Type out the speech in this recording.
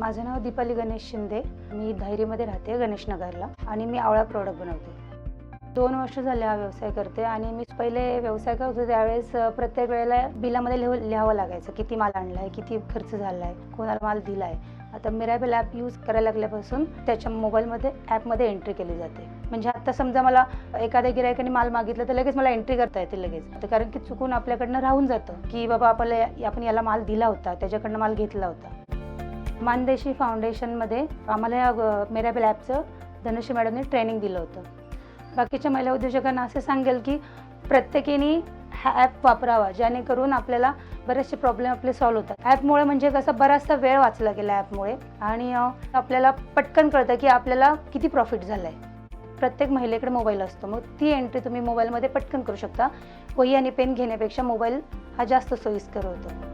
माझं नाव दीपाली गणेश शिंदे. मी धायरीमध्ये राहते, गणेश नगरला, आणि मी आवळा प्रोडक्ट बनवते. 2 वर्ष झाले हा व्यवसाय करते. आणि मी पहिले व्यवसाय करत होते त्यावेळेस प्रत्येक वेळेला बिलामध्ये लिहावं लागायचं, किती माल आणला आहे, किती खर्च झाला आहे, कोणाला माल दिला आहे. आता मिराबल ॲप यूज करायला लागल्यापासून त्याच्या मोबाईलमध्ये ॲपमध्ये एंट्री केली जाते. म्हणजे आता समजा मला एखाद्या गिरायकाने माल मागितलं तर लगेच मला एंट्री करता येते लगेच. कारण की चुकून आपल्याकडनं राहून जातं की बाबा आपण याला माल दिला होता, त्याच्याकडनं माल घेतला होता. मानदेशी फाउंडेशनमध्ये आम्हाला या मिराबल ॲपचं धनश्री मॅडमने ट्रेनिंग दिलं होतं. बाकीच्या महिला उद्योजकांना असे सांगेल की प्रत्येकीने हा ॲप वापरावा, जेणेकरून आपल्याला बरेचसे प्रॉब्लेम आपले सॉल्व्ह होतात. ॲपमुळे म्हणजे कसं बराचसा वेळ वाचला गेला ॲपमुळे, आणि आपल्याला पटकन कळतं की आपल्याला किती प्रॉफिट झालं आहे. प्रत्येक महिलेकडे मोबाईल असतो, मग ती एंट्री तुम्ही मोबाईलमध्ये पटकन करू शकता. वही आणि पेन घेण्यापेक्षा मोबाईल हा जास्त सोयीस्कर होतो.